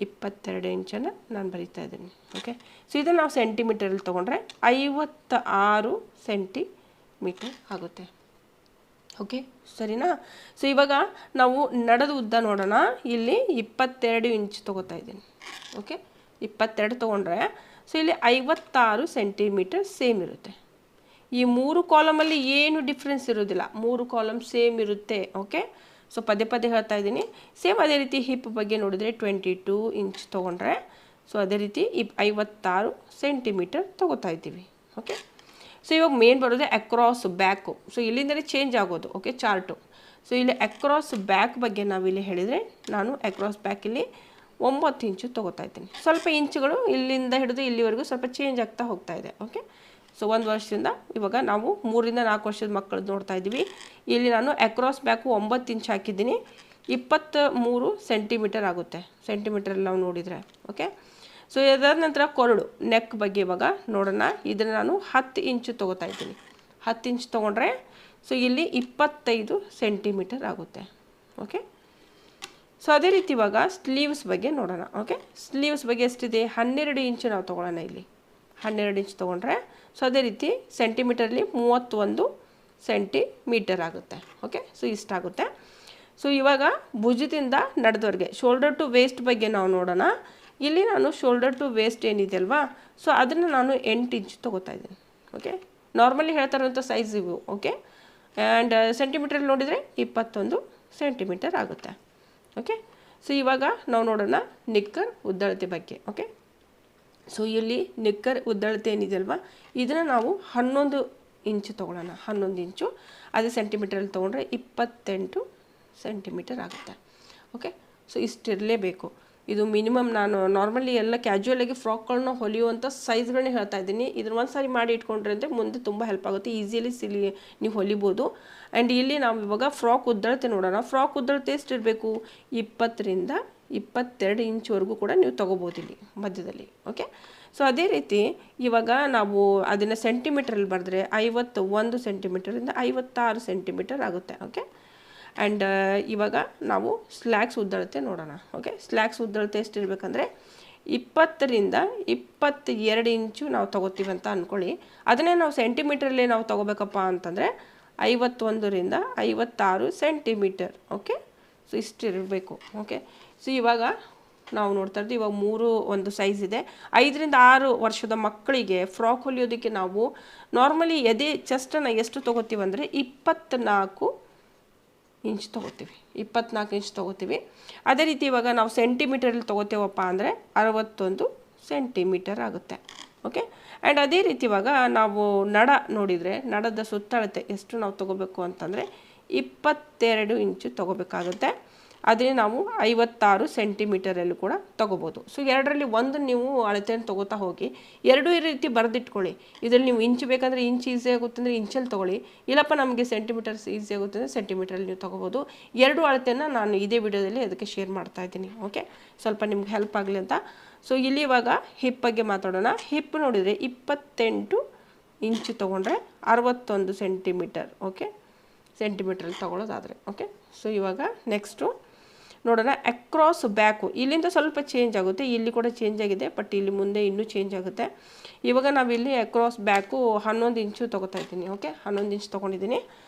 22 ಇಂಚನ್ನು ನಾನು ಬರಿತಾ ಇದ್ದೀನಿ. ಓಕೆ, ಸೊ ಇದನ್ನು ನಾವು ಸೆಂಟಿಮೀಟರಲ್ಲಿ ತೊಗೊಂಡ್ರೆ 56 ಸೆಂಟಿಮೀಟರ್ ಆಗುತ್ತೆ. ಓಕೆ, ಸರಿನಾ? ಸೊ ಇವಾಗ ನಾವು ನಡದ ಉದ್ದ ನೋಡೋಣ. ಇಲ್ಲಿ 22 ಇಂಚ್ ತೊಗೋತಾ ಇದ್ದೀನಿ. ಓಕೆ, 22 ತೊಗೊಂಡ್ರೆ ಸೊ ಇಲ್ಲಿ 56 ಸೆಂಟಿಮೀಟರ್ ಸೇಮ್ ಇರುತ್ತೆ. ಈ 3 ಕಾಲಮಲ್ಲಿ ಏನು ಡಿಫ್ರೆನ್ಸ್ ಇರೋದಿಲ್ಲ, 3 ಕಾಲಮ್ ಸೇಮ್ ಇರುತ್ತೆ. ಓಕೆ, ಸೊ ಪದೇ ಪದೇ ಹೇಳ್ತಾ ಇದ್ದೀನಿ. ಸೇಮ್ ಅದೇ ರೀತಿ ಹಿಪ್ ಬಗ್ಗೆ ನೋಡಿದರೆ 22 ಇಂಚ್ ತೊಗೊಂಡ್ರೆ ಸೊ ಅದೇ ರೀತಿ 56 ಸೆಂಟಿಮೀಟರ್ ತೊಗೋತಾ ಇದ್ದೀವಿ. ಓಕೆ, ಸೊ ಇವಾಗ ಮೇನ್ ಬರೋದೇ ಅಕ್ರಾಸ್ ಬ್ಯಾಕು. ಸೊ ಇಲ್ಲಿಂದಲೇ ಚೇಂಜ್ ಆಗೋದು. Okay, chart. ಸೊ ಇಲ್ಲಿ ಅಕ್ರಾಸ್ ಬ್ಯಾಕ್ ಬಗ್ಗೆ ನಾವಿಲ್ಲಿ ಹೇಳಿದರೆ ನಾನು ಅಕ್ರಾಸ್ ಬ್ಯಾಕಲ್ಲಿ 9 ಇಂಚು ತೊಗೋತಾ ಇದ್ದೀನಿ. ಸ್ವಲ್ಪ ಇಂಚುಗಳು ಇಲ್ಲಿಂದ ಹಿಡಿದು ಇಲ್ಲಿವರೆಗೂ ಸ್ವಲ್ಪ ಚೇಂಜ್ ಆಗ್ತಾ ಹೋಗ್ತಾ ಇದೆ. ಓಕೆ, ಸೊ 1 ವರ್ಷದಿಂದ ಇವಾಗ ನಾವು 3 ರಿಂದ 4 ವರ್ಷದ ಮಕ್ಕಳು ನೋಡ್ತಾ ಇದ್ದೀವಿ. ಇಲ್ಲಿ ನಾನು ಅಕ್ರಾಸ್ ಬ್ಯಾಕು 9 ಇಂಚ್ ಹಾಕಿದ್ದೀನಿ, 23 ಸೆಂಟಿಮೀಟರ್ ಆಗುತ್ತೆ. ಸೆಂಟಿಮೀಟರ್ ನಾವು ನೋಡಿದರೆ. ಓಕೆ, ಸೊ ಇದಾದ ನಂತರ ಕೊರಳು ನೆಕ್ ಬಗ್ಗೆ ಇವಾಗ ನೋಡೋಣ. ಇದನ್ನು ನಾನು 10 ಇಂಚು ತೊಗೋತಾ ಇದ್ದೀನಿ. 10 ಇಂಚ್ ತೊಗೊಂಡ್ರೆ ಸೊ ಇಲ್ಲಿ 25 ಸೆಂಟಿಮೀಟರ್ ಆಗುತ್ತೆ. ಓಕೆ, ಸೊ ಅದೇ ರೀತಿ ಇವಾಗ ಸ್ಲೀವ್ಸ್ ಬಗ್ಗೆ ನೋಡೋಣ. ಓಕೆ, ಸ್ಲೀವ್ಸ್ ಬಗ್ಗೆ ಎಷ್ಟಿದೆ? 12 ಇಂಚು ನಾವು ತೊಗೊಳ್ಳೋಣ. ಇಲ್ಲಿ 12 ಇಂಚ್ ತೊಗೊಂಡ್ರೆ ಸೊ ಅದೇ ರೀತಿ ಸೆಂಟಿಮೀಟರ್ಲಿ 31 ಸೆಂಟಿಮೀಟರ್ ಆಗುತ್ತೆ. ಓಕೆ, ಸೊ ಇಷ್ಟಾಗುತ್ತೆ. ಸೊ ಇವಾಗ ಭುಜದಿಂದ ನಡೆದವರೆಗೆ ಶೋಲ್ಡರ್ ಟು ವೇಸ್ಟ್ ಬಗ್ಗೆ ನಾವು ನೋಡೋಣ. ಇಲ್ಲಿ ನಾನು ಶೋಲ್ಡರ್ ಟು ವೇಸ್ಟ್ ಏನಿದೆ ಅಲ್ವಾ, ಸೊ ಅದನ್ನು ನಾನು 8 ಇಂಚ್ ತೊಗೋತಾ ಇದ್ದೀನಿ. ಓಕೆ, ನಾರ್ಮಲಿ ಹೇಳ್ತಾ ಇರೋಂಥ ಸೈಜ್ ಇವು. ಓಕೆ, ಆ್ಯಂಡ್ ಸೆಂಟಿಮೀಟ್ರಲ್ಲಿ ನೋಡಿದರೆ 21 ಸೆಂಟಿಮೀಟರ್ ಆಗುತ್ತೆ. ಓಕೆ, ಸೊ ಇವಾಗ ನಾವು ನೋಡೋಣ ನಿಕ್ಕರ್ ಉದ್ದಳತೆ ಬಗ್ಗೆ. ಓಕೆ, ಸೊ ಇಲ್ಲಿ ನಿಕ್ಕರ್ ಉದ್ದಳತೆ ಏನಿದೆ ಅಲ್ವಾ, ಇದನ್ನು ನಾವು 11 ಇಂಚು ತೊಗೊಳ್ಳೋಣ. 11 ಇಂಚು ಅದೇ ಸೆಂಟಿಮೀಟ್ರಲ್ಲಿ ತೊಗೊಂಡ್ರೆ 28 ಸೆಂಟಿಮೀಟರ್ ಆಗುತ್ತೆ. ಓಕೆ, ಸೊ ಇಷ್ಟಿರಲೇಬೇಕು. ಇದು ಮಿನಿಮಮ್. ನಾನು ನಾರ್ಮಲಿ ಎಲ್ಲ ಕ್ಯಾಜುವಲಾಗಿ ಫ್ರಾಕ್ಗಳನ್ನ ಹೊಲಿಯುವಂಥ ಸೈಜ್ಗಳನ್ನೇ ಹೇಳ್ತಾ ಇದ್ದೀನಿ. ಇದನ್ನು ಒಂದು ಸಾರಿ ಮಾಡಿ ಇಟ್ಕೊಂಡ್ರೆ ಅಂದರೆ ಮುಂದೆ ತುಂಬ ಹೆಲ್ಪ್ ಆಗುತ್ತೆ. ಈಸಿಯಲ್ಲಿ ನೀವು ಹೊಲಿಬೋದು. ಆ್ಯಂಡ್ ಇಲ್ಲಿ ನಾವು ಇವಾಗ ಫ್ರಾಕ್ ಉದ್ದಳತೆ ನೋಡೋಣ. ಫ್ರಾಕ್ ಉದ್ದಳತೆ ಎಷ್ಟಿರಬೇಕು? 20 ರಿಂದ 22 ಇಂಚ್ವರೆಗೂ ಕೂಡ ನೀವು ತೊಗೋಬೋದು ಇಲ್ಲಿ ಮಧ್ಯದಲ್ಲಿ. ಓಕೆ, ಸೊ ಅದೇ ರೀತಿ ಇವಾಗ ನಾವು ಅದನ್ನು ಸೆಂಟಿಮೀಟ್ರಲ್ಲಿ ಬರೆದ್ರೆ 51 ಸೆಂಟಿಮೀಟರಿಂದ 56 ಸೆಂಟಿಮೀಟರ್ ಆಗುತ್ತೆ. ಓಕೆ, ಆ್ಯಂಡ್ ಇವಾಗ ನಾವು ಸ್ಲ್ಯಾಕ್ಸ್ ಉದ್ದಳತೆ ನೋಡೋಣ. ಓಕೆ, ಸ್ಲ್ಯಾಕ್ಸ್ ಉದ್ದಳತೆ ಎಷ್ಟಿರಬೇಕಂದ್ರೆ 20 ರಿಂದ 22 ಇಂಚು ನಾವು ತೊಗೋತೀವಿ ಅಂತ ಅಂದ್ಕೊಳ್ಳಿ. ಅದನ್ನೇ ನಾವು ಸೆಂಟಿಮೀಟ್ರಲ್ಲೇ ನಾವು ತೊಗೋಬೇಕಪ್ಪ ಅಂತಂದರೆ 51 ರಿಂದ 56 ಸೆಂಟಿಮೀಟರ್. ಓಕೆ, ಸೊ ಇಷ್ಟಿರಬೇಕು. ಓಕೆ, ಸೊ ಇವಾಗ ನಾವು ನೋಡ್ತಾ ಇದ್ದೀವಿ ಇವಾಗ 3 ಒಂದು ಸೈಜ್ ಇದೆ. 5 ರಿಂದ 6 ವರ್ಷದ ಮಕ್ಕಳಿಗೆ ಫ್ರಾಕ್ ಹೊಲಿಯೋದಕ್ಕೆ ನಾವು ನಾರ್ಮಲಿ ಎದೆ ಚೆಸ್ಟನ್ನು ಎಷ್ಟು ತೊಗೋತೀವಿ ಅಂದರೆ 24 ಇಂಚ್ ತೊಗೋತೀವಿ. 24 ಇಂಚ್ ತೊಗೋತೀವಿ. ಅದೇ ರೀತಿ ಇವಾಗ ನಾವು ಸೆಂಟಿಮೀಟರಲ್ಲಿ ತೊಗೋತೇವಪ್ಪ ಅಂದರೆ 61 ಸೆಂಟಿಮೀಟರ್ ಆಗುತ್ತೆ. ಓಕೆ, ಆ್ಯಂಡ್ ಅದೇ ರೀತಿ ಇವಾಗ ನಾವು ನಡ ನೋಡಿದರೆ ನಡದ ಸುತ್ತಳತೆ ಎಷ್ಟು ನಾವು ತೊಗೋಬೇಕು ಅಂತಂದರೆ 22 ಇಂಚು ತೊಗೋಬೇಕಾಗುತ್ತೆ. ಅದೇ ನಾವು 56 ಸೆಂಟಿಮೀಟರಲ್ಲೂ ಕೂಡ ತೊಗೋಬೋದು. ಸೊ ಎರಡರಲ್ಲಿ ಒಂದು ನೀವು ಅಳತೆಯನ್ನು ತೊಗೋತಾ ಹೋಗಿ. ಎರಡೂ ಈ ರೀತಿ ಬರೆದಿಟ್ಕೊಳ್ಳಿ. ಇದರಲ್ಲಿ ನೀವು ಇಂಚ್ ಬೇಕಂದರೆ ಇಂಚ್ ಈಸಿ ಆಗುತ್ತೆ ಅಂದರೆ ಇಂಚಲ್ಲಿ ತೊಗೊಳ್ಳಿ. ಇಲ್ಲಪ್ಪ ನಮಗೆ ಸೆಂಟಿಮೀಟರ್ಸ್ ಈಸಿ ಆಗುತ್ತೆ ಅಂದರೆ ಸೆಂಟಿಮೀಟ್ರಲ್ಲಿ ನೀವು ತೊಗೋಬೋದು. ಎರಡೂ ಅಳತೆಯನ್ನು ನಾನು ಇದೇ ವಿಡಿಯೋದಲ್ಲಿ ಅದಕ್ಕೆ ಶೇರ್ ಮಾಡ್ತಾ ಇದ್ದೀನಿ. ಓಕೆ, ಸ್ವಲ್ಪ ನಿಮ್ಗೆ ಹೆಲ್ಪ್ ಆಗಲಿ ಅಂತ. ಸೊ ಇಲ್ಲಿ ಇವಾಗ ಹಿಪ್ ಬಗ್ಗೆ ಮಾತಾಡೋಣ. ಹಿಪ್ ನೋಡಿದರೆ 28 ಇಂಚು ತೊಗೊಂಡ್ರೆ 61 ಸೆಂಟಿಮೀಟರ್. ಓಕೆ, ಸೆಂಟಿಮೀಟ್ರಲ್ಲಿ ತೊಗೊಳ್ಳೋದಾದರೆ. ಓಕೆ, ಸೊ ಇವಾಗ ನೆಕ್ಸ್ಟು ನೋಡೋಣ ಅಕ್ರಾಸ್ ಬ್ಯಾಕು. ಇಲ್ಲಿಂದ ಸ್ವಲ್ಪ ಚೇಂಜ್ ಆಗುತ್ತೆ, ಇಲ್ಲಿ ಕೂಡ ಚೇಂಜ್ ಆಗಿದೆ, ಬಟ್ ಇಲ್ಲಿ ಮುಂದೆ ಇನ್ನೂ ಚೇಂಜ್ ಆಗುತ್ತೆ. ಇವಾಗ ನಾವಿಲ್ಲಿ ಅಕ್ರಾಸ್ ಬ್ಯಾಕು 11 ಇಂಚು ತೊಗೋತಾ ಇದ್ದೀನಿ. ಓಕೆ, 11 ಇಂಚ್ ತೊಗೊಂಡಿದ್ದೀನಿ.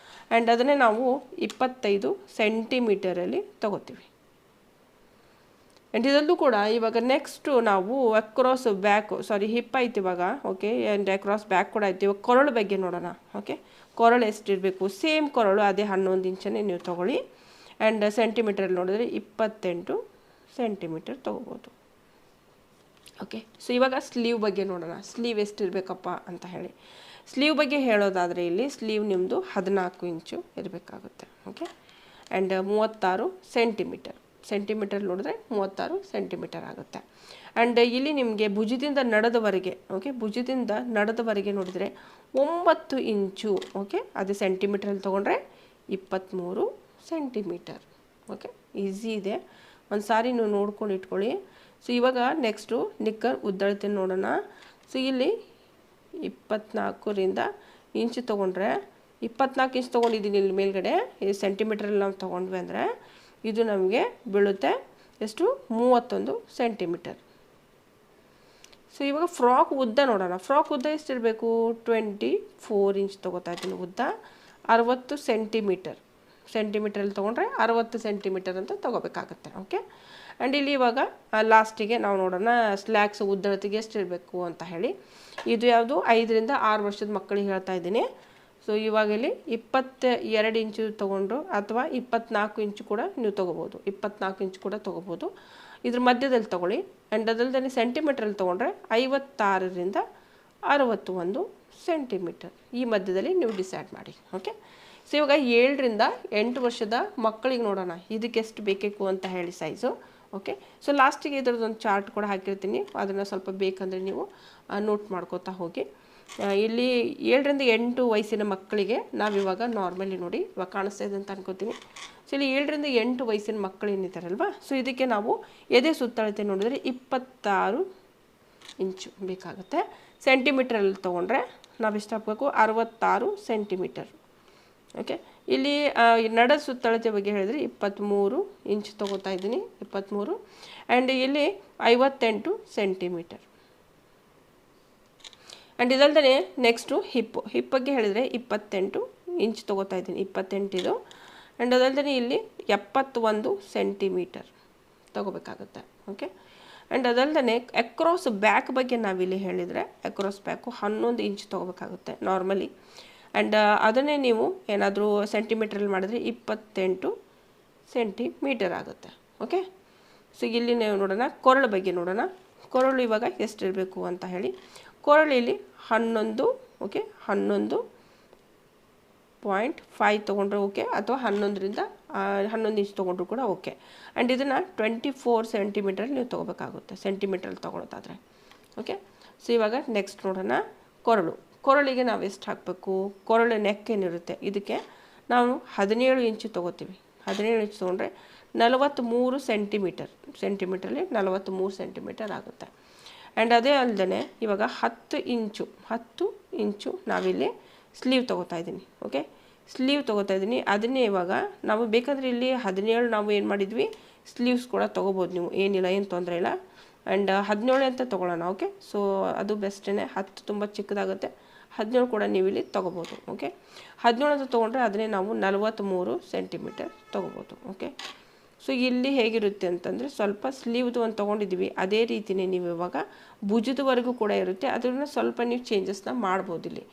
ಆ್ಯಂಡ್ ಅದನ್ನೇ ನಾವು 25 ಸೆಂಟಿಮೀಟರಲ್ಲಿ ತೊಗೋತೀವಿ. ಆ್ಯಂಡ್ ಇದಲ್ಲೂ ಕೂಡ ಇವಾಗ ನೆಕ್ಸ್ಟು ನಾವು ಅಕ್ರಾಸ್ ಬ್ಯಾಕು ಹಿಪ್ ಆಯ್ತು ಇವಾಗ. ಓಕೆ, ಆ್ಯಂಡ್ ಅಕ್ರಾಸ್ ಬ್ಯಾಕ್ ಕೂಡ ಆಯ್ತು. ಇವಾಗ ಕೊರಳು ಬಗ್ಗೆ ನೋಡೋಣ. ಓಕೆ, ಕೊರಳು ಎಷ್ಟಿರಬೇಕು? ಸೇಮ್ ಕೊರಳು ಅದೇ 11 ಇಂಚನ್ನೇ ನೀವು ತೊಗೊಳ್ಳಿ. ಆ್ಯಂಡ್ ಸೆಂಟಿಮೀಟ್ರಲ್ಲಿ ನೋಡಿದ್ರೆ 28 ಸೆಂಟಿಮೀಟರ್ ತೊಗೋಬೋದು. ಓಕೆ, ಸೊ ಇವಾಗ ಸ್ಲೀವ್ ಬಗ್ಗೆ ನೋಡೋಣ. ಸ್ಲೀವ್ ಎಷ್ಟಿರಬೇಕಪ್ಪ ಅಂತ ಹೇಳಿ. ಸ್ಲೀವ್ ಬಗ್ಗೆ ಹೇಳೋದಾದರೆ ಇಲ್ಲಿ ಸ್ಲೀವ್ ನಿಮ್ಮದು 14 ಇಂಚು ಇರಬೇಕಾಗುತ್ತೆ. Okay, and 36 centimetre. ಸೆಂಟಿಮೀಟರ್ ನೋಡಿದ್ರೆ 36 ಸೆಂಟಿಮೀಟರ್ ಆಗುತ್ತೆ. ಆ್ಯಂಡ್ ಇಲ್ಲಿ ನಿಮಗೆ ಭುಜದಿಂದ ನಡೆದವರೆಗೆ. ಓಕೆ, ಭುಜದಿಂದ ನಡೆದವರೆಗೆ ನೋಡಿದರೆ 9 ಇಂಚು. ಓಕೆ, ಅದೇ ಸೆಂಟಿಮೀಟ್ರಲ್ಲಿ ತೊಗೊಂಡ್ರೆ 23 ಸೆಂಟಿಮೀಟರ್. ಓಕೆ, ಈಸಿ ಇದೆ, ಒಂದು ಸಾರಿ ನೀವು ನೋಡ್ಕೊಂಡು ಇಟ್ಕೊಳ್ಳಿ. ಸೊ ಇವಾಗ ನೆಕ್ಸ್ಟು ನಿಕ್ಕರ್ ಉದ್ದಳತೆ ನೋಡೋಣ. ಸೊ ಇಲ್ಲಿ 24 ರಿಂದ ಇಂಚು ತೊಗೊಂಡ್ರೆ 24 ಇಂಚ್ ತೊಗೊಂಡಿದ್ದೀನಿ ಇಲ್ಲಿ ಮೇಲ್ಗಡೆ. ಈ ಸೆಂಟಿಮೀಟ್ರಲ್ಲಿ ನಾವು ತೊಗೊಂಡ್ವಿ ಅಂದರೆ ಇದು ನಮಗೆ ಬೀಳುತ್ತೆ ಎಷ್ಟು? 31 ಸೆಂಟಿಮೀಟರ್. ಸೊ ಇವಾಗ ಫ್ರಾಕ್ ಉದ್ದ ನೋಡೋಣ. ಫ್ರಾಕ್ ಉದ್ದ ಎಷ್ಟಿರಬೇಕು? 24 ಇಂಚ್ ತೊಗೋತಾ ಇದ್ದೀನಿ ಉದ್ದ. 60 ಸೆಂಟಿಮೀಟರ್. ಸೆಂಟಿಮೀಟ್ರಲ್ಲಿ ತೊಗೊಂಡ್ರೆ 60 ಸೆಂಟಿಮೀಟರ್ ಅಂತ ತೊಗೋಬೇಕಾಗುತ್ತೆ. ಓಕೆ. ಆ್ಯಂಡ್ ಇಲ್ಲಿ ಇವಾಗ ಲಾಸ್ಟಿಗೆ ನಾವು ನೋಡೋಣ ಸ್ಲ್ಯಾಕ್ಸ್ ಉದ್ದಳತೆಗೆ ಎಷ್ಟು ಇರಬೇಕು ಅಂತ ಹೇಳಿ. ಇದು ಯಾವುದು 5 ರಿಂದ 6 ವರ್ಷದ ಮಕ್ಕಳಿಗೆ ಹೇಳ್ತಾ ಇದ್ದೀನಿ. ಸೊ ಇವಾಗ ಇಲ್ಲಿ 22 ಇಂಚು ತೊಗೊಂಡ್ರು ಅಥವಾ 24 ಇಂಚು ಕೂಡ ನೀವು ತೊಗೋಬೋದು. 24 ಇಂಚು ಕೂಡ ತೊಗೋಬೋದು. ಇದ್ರ ಮಧ್ಯದಲ್ಲಿ ತೊಗೊಳ್ಳಿ. ಆ್ಯಂಡ್ ಅದಲ್ಲದೆ ಸೆಂಟಿಮೀಟ್ರಲ್ಲಿ ತೊಗೊಂಡ್ರೆ 56 ರಿಂದ 61 ಸೆಂಟಿಮೀಟರ್ ಈ ಮಧ್ಯದಲ್ಲಿ ನೀವು ಡಿಸೈಡ್ ಮಾಡಿ. ಓಕೆ. ಸೊ ಇವಾಗ 7 ರಿಂದ 8 ವರ್ಷದ ಮಕ್ಕಳಿಗೆ ನೋಡೋಣ ಇದಕ್ಕೆ ಎಷ್ಟು ಬೇಕೇಕು ಅಂತ ಹೇಳಿ ಸೈಜು. ಓಕೆ. ಸೊ ಲಾಸ್ಟಿಗೆ ಇದರದ್ದೊಂದು ಚಾರ್ಟ್ ಕೂಡ ಹಾಕಿರ್ತೀನಿ, ಅದನ್ನು ಸ್ವಲ್ಪ ಬೇಕಂದರೆ ನೀವು ನೋಟ್ ಮಾಡ್ಕೋತಾ ಹೋಗಿ. ಇಲ್ಲಿ 7 ರಿಂದ 8 ವಯಸ್ಸಿನ ಮಕ್ಕಳಿಗೆ ನಾವಿವಾಗ ನಾರ್ಮಲಿ ನೋಡಿ ಇವಾಗ ಕಾಣಿಸ್ತಾ ಇದೆ ಅಂತ ಅನ್ಕೋತೀನಿ. ಸೊ ಇಲ್ಲಿ 7 ರಿಂದ 8 ವಯಸ್ಸಿನ ಮಕ್ಕಳು ಏನಿದ್ದಾರಲ್ವ, ಸೊ ಇದಕ್ಕೆ ನಾವು ಎದೆ ಸುತ್ತಳತೆ ನೋಡಿದ್ರೆ 26 ಇಂಚು ಬೇಕಾಗುತ್ತೆ. ಸೆಂಟಿಮೀಟ್ರಲ್ಲಿ ತೊಗೊಂಡ್ರೆ ನಾವು ಎಷ್ಟು ಹಾಕಬೇಕು, 66 ಸೆಂಟಿಮೀಟರ್. ಓಕೆ. ಇಲ್ಲಿ ನಡ ಸುತ್ತಳತೆ ಬಗ್ಗೆ ಹೇಳಿದರೆ 23 ಇಂಚ್ ತೊಗೋತಾ ಇದ್ದೀನಿ, 23. ಆ್ಯಂಡ್ ಇಲ್ಲಿ 58 ಸೆಂಟಿಮೀಟರ್. ಆ್ಯಂಡ್ ಇದಲ್ಲದೆ ನೆಕ್ಸ್ಟು ಹಿಪ್ ಬಗ್ಗೆ ಹೇಳಿದರೆ 28 ಇಂಚ್ ತೊಗೋತಾ ಇದ್ದೀನಿ, 28 ಇದು. ಆ್ಯಂಡ್ ಅದಲ್ಲದೆ ಇಲ್ಲಿ 71 ಸೆಂಟಿಮೀಟರ್ ತೊಗೋಬೇಕಾಗುತ್ತೆ. ಓಕೆ. ಆ್ಯಂಡ್ ಅದಲ್ಲದೆ ಅಕ್ರಾಸ್ ಬ್ಯಾಕ್ ಬಗ್ಗೆ ನಾವಿಲ್ಲಿ ಹೇಳಿದರೆ ಅಕ್ರಾಸ್ ಬ್ಯಾಕು 11 ಇಂಚ್ ತೊಗೋಬೇಕಾಗುತ್ತೆ ನಾರ್ಮಲಿ. ಆ್ಯಂಡ್ ಅದನ್ನೇ ನೀವು ಏನಾದರೂ ಸೆಂಟಿಮೀಟ್ರಲ್ಲಿ ಮಾಡಿದ್ರೆ 28 ಸೆಂಟಿಮೀಟರ್ ಆಗುತ್ತೆ. ಓಕೆ. ಸೊ ಇಲ್ಲಿ ನೀವು ನೋಡೋಣ ಕೊರಳು ಬಗ್ಗೆ ನೋಡೋಣ. ಕೊರಳು ಇವಾಗ ಎಷ್ಟಿರಬೇಕು ಅಂತ ಹೇಳಿ. ಕೊರಳು ಇಲ್ಲಿ 11, ಓಕೆ, 11.5 ತೊಗೊಂಡ್ರೆ ಓಕೆ, ಅಥವಾ 11 ರಿಂದ 11 ಇಂಚ್ ತೊಗೊಂಡ್ರು ಕೂಡ ಓಕೆ. ಆ್ಯಂಡ್ ಇದನ್ನು 24 ಸೆಂಟಿಮೀಟ್ರಲ್ಲಿ ನೀವು ತೊಗೋಬೇಕಾಗುತ್ತೆ ಸೆಂಟಿಮೀಟ್ರಲ್ಲಿ ತೊಗೊಳೋದಾದರೆ. ಓಕೆ. ಸೊ ಇವಾಗ ನೆಕ್ಸ್ಟ್ ನೋಡೋಣ ಕೊರಳಿಗೆ ನಾವು ಎಷ್ಟು ಹಾಕಬೇಕು. ಕೊರಳು ನೆಕ್ ಏನಿರುತ್ತೆ ಇದಕ್ಕೆ ನಾವು 17 ಇಂಚು ತೊಗೋತೀವಿ. 17 ಇಂಚು ತೊಗೊಂಡ್ರೆ 43 ಸೆಂಟಿಮೀಟ್ರಲ್ಲಿ 43 ಸೆಂಟಿಮೀಟರ್ ಆಗುತ್ತೆ. ಆ್ಯಂಡ್ ಅದೇ ಅಲ್ಲದೆ ಇವಾಗ 10 ಇಂಚು ನಾವಿಲ್ಲಿ ಸ್ಲೀವ್ ತೊಗೋತಾ ಇದ್ದೀನಿ. ಓಕೆ. ಸ್ಲೀವ್ ತೊಗೋತಾ ಇದ್ದೀನಿ. ಅದನ್ನೇ ಇವಾಗ ನಾವು ಬೇಕಾದರೆ ಇಲ್ಲಿ 17 ನಾವು ಏನು ಮಾಡಿದ್ವಿ ಸ್ಲೀವ್ಸ್ ಕೂಡ ತೊಗೋಬೋದು ನೀವು, ಏನಿಲ್ಲ, ಏನು ತೊಂದರೆ ಇಲ್ಲ. ಆ್ಯಂಡ್ 17 ಅಂತ ತೊಗೊಳ್ಳೋಣ. ಓಕೆ. ಸೊ ಅದು ಬೆಸ್ಟೇ. 10 ತುಂಬ ಚಿಕ್ಕದಾಗುತ್ತೆ, 17 ಕೂಡ ನೀವು ಇಲ್ಲಿ ತೊಗೋಬೋದು. ಓಕೆ. 17 ಅಂತ ತೊಗೊಂಡ್ರೆ ಅದನ್ನೇ ನಾವು 43 ಸೆಂಟಿಮೀಟರ್ ತೊಗೋಬೋದು. ಓಕೆ. ಸೊ ಇಲ್ಲಿ ಹೇಗಿರುತ್ತೆ ಅಂತಂದರೆ ಸ್ವಲ್ಪ ಸ್ಲೀವ್ದು ಒಂದು ತೊಗೊಂಡಿದ್ದೀವಿ, ಅದೇ ರೀತಿಯೇ ನೀವು ಇವಾಗ ಭುಜದವರೆಗೂ ಕೂಡ ಇರುತ್ತೆ, ಅದನ್ನು ಸ್ವಲ್ಪ ನೀವು ಚೇಂಜಸ್ನ ಮಾಡ್ಬೋದು. ಇಲ್ಲಿ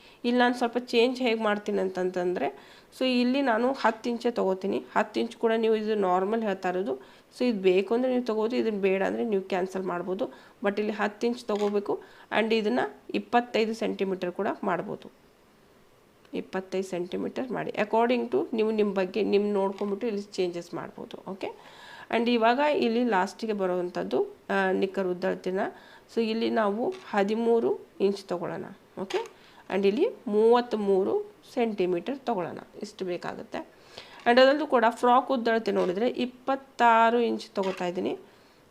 ನಾನು ಸ್ವಲ್ಪ ಚೇಂಜ್ ಹೇಗೆ ಮಾಡ್ತೀನಿ ಅಂತಂತಂದರೆ, ಸೊ ಇಲ್ಲಿ ನಾನು 10 ಇಂಚೇ ತೊಗೋತೀನಿ. 10 ಇಂಚ್ ಕೂಡ ನೀವು ಇದು ನಾರ್ಮಲ್ ಹೇಳ್ತಾ ಇರೋದು. ಸೊ ಇದು ಬೇಕು ಅಂದರೆ ನೀವು ತೊಗೋಬೋದು, ಇದನ್ನು ಬೇಡ ಅಂದರೆ ನೀವು ಕ್ಯಾನ್ಸಲ್ ಮಾಡ್ಬೋದು. ಬಟ್ ಇಲ್ಲಿ 10 ಇಂಚ್ ತೊಗೋಬೇಕು. ಆ್ಯಂಡ್ ಇದನ್ನು 25 ಸೆಂಟಿಮೀಟರ್ ಕೂಡ ಮಾಡ್ಬೋದು. 25 ಸೆಂಟಿಮೀಟರ್ ಮಾಡಿ ಅಕಾರ್ಡಿಂಗ್ ಟು ನಿಮ್ಮ ಬಗ್ಗೆ ನೋಡ್ಕೊಂಬಿಟ್ಟು ಇಲ್ಲಿ ಚೇಂಜಸ್ ಮಾಡ್ಬೋದು. ಓಕೆ. ಆ್ಯಂಡ್ ಇವಾಗ ಇಲ್ಲಿ ಲಾಸ್ಟಿಗೆ ಬರುವಂಥದ್ದು ನಿಕ್ಕರ್ ಉದ್ದಳತೆನ. ಸೊ ಇಲ್ಲಿ ನಾವು 13 ಇಂಚ್ ತೊಗೊಳ್ಳೋಣ. ಓಕೆ. ಆ್ಯಂಡ್ ಇಲ್ಲಿ 33 ಸೆಂಟಿಮೀಟರ್ ತೊಗೊಳ್ಳೋಣ, ಇಷ್ಟು ಬೇಕಾಗುತ್ತೆ. ಆ್ಯಂಡ್ ಅದರಲ್ಲೂ ಕೂಡ ಫ್ರಾಕ್ ಉದ್ದಳತೆ ನೋಡಿದರೆ 26 ಇಂಚ್ ತೊಗೋತಾ ಇದ್ದೀನಿ.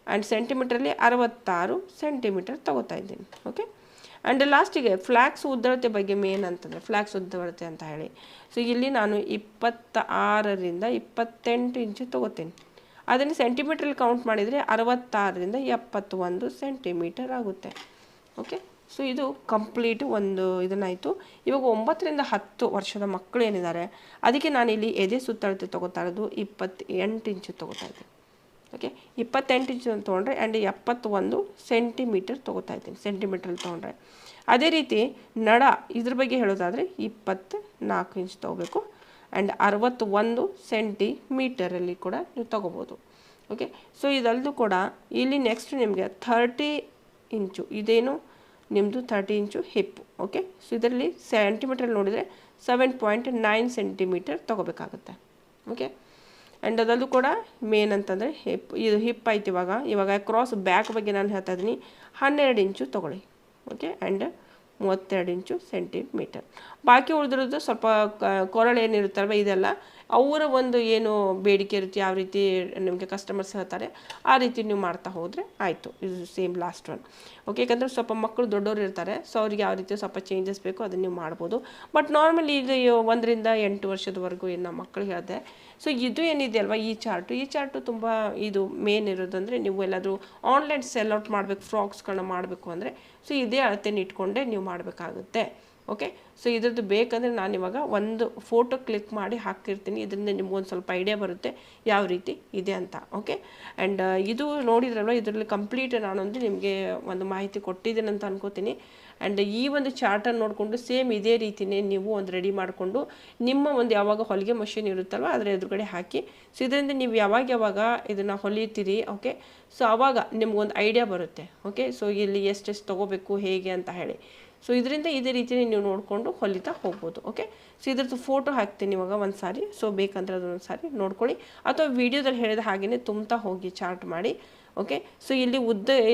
ಆ್ಯಂಡ್ ಸೆಂಟಿಮೀಟ್ರಲ್ಲಿ 66 ಸೆಂಟಿಮೀಟರ್ ತೊಗೋತಾ ಇದ್ದೀನಿ. ಓಕೆ. ಆ್ಯಂಡ್ ಲಾಸ್ಟಿಗೆ ಫ್ಲ್ಯಾಕ್ಸ್ ಉದ್ದಳತೆ ಬಗ್ಗೆ ಮೇನ್ ಅಂತಂದರೆ ಫ್ಲ್ಯಾಕ್ಸ್ ಉದ್ದಳತೆ ಅಂತ ಹೇಳಿ. ಸೊ ಇಲ್ಲಿ ನಾನು 26 ರಿಂದ 28 ಇಂಚು ತೊಗೋತೀನಿ. ಅದನ್ನು ಸೆಂಟಿಮೀಟ್ರಲ್ಲಿ ಕೌಂಟ್ ಮಾಡಿದರೆ 66 ರಿಂದ 71 ಸೆಂಟಿಮೀಟರ್ ಆಗುತ್ತೆ. ಓಕೆ. ಸೊ ಇದು ಕಂಪ್ಲೀಟ್ ಒಂದು ಇದನ್ನಾಯಿತು. ಇವಾಗ 9 ರಿಂದ 10 ವರ್ಷದ ಮಕ್ಕಳು ಏನಿದ್ದಾರೆ ಅದಕ್ಕೆ ನಾನಿಲ್ಲಿ ಎದೆ ಸುತ್ತಳತೆ ತೊಗೋತಾ ಇರೋದು 28 ಇಂಚು ತೊಗೋತಾ ಇದ್ದೀನಿ. ಓಕೆ. 28 ಇಂಚು ತೊಗೊಂಡ್ರೆ ಆ್ಯಂಡ್ 71 ಸೆಂಟಿಮೀಟರ್ ತೊಗೋತಾ ಇದ್ದೀನಿ ಸೆಂಟಿಮೀಟ್ರಲ್ಲಿ ತೊಗೊಂಡ್ರೆ. ಅದೇ ರೀತಿ ನಡ ಇದ್ರ ಬಗ್ಗೆ ಹೇಳೋದಾದರೆ 24 ಇಂಚ್ ತೊಗೋಬೇಕು. ಆ್ಯಂಡ್ 61 ಸೆಂಟಿಮೀಟರಲ್ಲಿ ಕೂಡ ನೀವು ತೊಗೋಬೋದು. ಓಕೆ. ಸೊ ಇದಲ್ಲೂ ಕೂಡ ಇಲ್ಲಿ ನೆಕ್ಸ್ಟ್ ನಿಮಗೆ 30 ಇಂಚು ಇದೇನು ನಿಮ್ಮದು 30 ಇಂಚು ಹಿಪ್. ಓಕೆ. ಸೊ ಇದರಲ್ಲಿ ಸೆಂಟಿಮೀಟ್ರಲ್ಲಿ ನೋಡಿದರೆ 7.9 ಸೆಂಟಿಮೀಟರ್ ತೊಗೋಬೇಕಾಗುತ್ತೆ. ಓಕೆ. ಆ್ಯಂಡ್ ಅದಲ್ಲೂ ಕೂಡ ಮೇನ್ ಅಂತಂದರೆ ಇದು ಹಿಪ್ ಆಯ್ತು. ಇವಾಗ ಕ್ರಾಸ್ ಬ್ಯಾಕ್ ಬಗ್ಗೆ ನಾನು ಹೇಳ್ತಾ ಇದ್ದೀನಿ. 12 ಇಂಚು ತೊಗೊಳ್ಳಿ. ಓಕೆ. And 32 inch centimetre. ಬಾಕಿ ಉಳಿದಿರೋದು ಸ್ವಲ್ಪ ಕೊರಳು ಏನಿರುತ್ತಲ್ವ ಇದೆಲ್ಲ ಅವರ ಒಂದು ಏನು ಬೇಡಿಕೆ ಇರುತ್ತೆ, ಯಾವ ರೀತಿ ನಿಮಗೆ ಕಸ್ಟಮರ್ಸ್ ಹೇಳ್ತಾರೆ ಆ ರೀತಿ ನೀವು ಮಾಡ್ತಾ ಹೋದರೆ ಆಯಿತು. ಇದು ಸೇಮ್ ಲಾಸ್ಟ್ ಒನ್. ಓಕೆ. ಯಾಕಂದರೆ ಸ್ವಲ್ಪ ಮಕ್ಕಳು ದೊಡ್ಡವರು ಇರ್ತಾರೆ, ಸೊ ಅವ್ರಿಗೆ ಯಾವ ರೀತಿ ಸ್ವಲ್ಪ ಚೇಂಜಸ್ ಬೇಕು ಅದನ್ನು ನೀವು ಮಾಡ್ಬೋದು. ಬಟ್ ನಾರ್ಮಲಿ ಇದು 1 ರಿಂದ 8 ವರ್ಷದವರೆಗೂ ಏನು ನಮ್ಮ ಮಕ್ಕಳು ಹೇಳಿದೆ. ಸೊ ಇದು ಏನಿದೆ ಅಲ್ವಾ ಈ ಚಾರ್ಟು ತುಂಬ ಇದು ಮೇನ್ ಇರೋದಂದರೆ ನೀವು ಎಲ್ಲಾದರೂ ಆನ್ಲೈನ್ ಸೆಲ್ ಔಟ್ ಮಾಡಬೇಕು, ಫ್ರಾಕ್ಸ್ಗಳನ್ನ ಮಾಡಬೇಕು ಅಂದರೆ ಸೊ ಇದೇ ಅಳತೆನ ಇಟ್ಕೊಂಡೇ ನೀವು ಮಾಡಬೇಕಾಗುತ್ತೆ. ಓಕೆ. ಸೊ ಇದ್ರದ್ದು ಬೇಕಂದರೆ ನಾನು ಇವಾಗ ಒಂದು ಫೋಟೋ ಕ್ಲಿಕ್ ಮಾಡಿ ಹಾಕಿರ್ತೀನಿ, ಇದರಿಂದ ನಿಮ್ಗೊಂದು ಸ್ವಲ್ಪ ಐಡಿಯಾ ಬರುತ್ತೆ ಯಾವ ರೀತಿ ಇದೆ ಅಂತ. ಓಕೆ. ಆ್ಯಂಡ್ ಇದು ನೋಡಿದ್ರಲ್ವ, ಇದರಲ್ಲಿ ಕಂಪ್ಲೀಟ್ ನಾನೊಂದು ನಿಮಗೆ ಒಂದು ಮಾಹಿತಿ ಕೊಟ್ಟಿದ್ದೀನಿ ಅಂತ ಅನ್ಕೋತೀನಿ. ಆ್ಯಂಡ್ ಈ ಒಂದು ಚಾರ್ಟನ್ನು ನೋಡಿಕೊಂಡು ಸೇಮ್ ಇದೇ ರೀತಿಯೇ ನೀವು ಒಂದು ರೆಡಿ ಮಾಡಿಕೊಂಡು ನಿಮ್ಮ ಒಂದು ಯಾವಾಗ ಹೊಲಿಗೆ ಮಷಿನ್ ಇರುತ್ತಲ್ವ ಅದರ ಎದುರುಗಡೆ ಹಾಕಿ. ಸೊ ಇದರಿಂದ ನೀವು ಯಾವಾಗ ಇದನ್ನು ಹೊಲಿತೀರಿ, ಓಕೆ, ಸೊ ಆವಾಗ ನಿಮ್ಗೊಂದು ಐಡಿಯಾ ಬರುತ್ತೆ. ಓಕೆ. ಸೊ ಇಲ್ಲಿ ಎಷ್ಟೆಷ್ಟು ತೊಗೋಬೇಕು ಹೇಗೆ ಅಂತ ಹೇಳಿ. ಸೊ ಇದರಿಂದ ಇದೇ ರೀತಿಯೇ ನೀವು ನೋಡಿಕೊಂಡು ಹೊಲಿತಾ ಹೋಗ್ಬೋದು. ಓಕೆ. ಸೊ ಇದ್ರದ್ದು ಫೋಟೋ ಹಾಕ್ತೀನಿ ಇವಾಗ ಒಂದು ಸಾರಿ. ಸೊ ಬೇಕಂದ್ರೆ ಅದೊಂದು ಸಾರಿ ನೋಡ್ಕೊಳ್ಳಿ, ಅಥವಾ ವಿಡಿಯೋದಲ್ಲಿ ಹೇಳಿದ ಹಾಗೆಯೇ ತುಂಬ್ತಾ ಹೋಗಿ ಚಾರ್ಟ್ ಮಾಡಿ. ಓಕೆ. ಸೊ ಇಲ್ಲಿ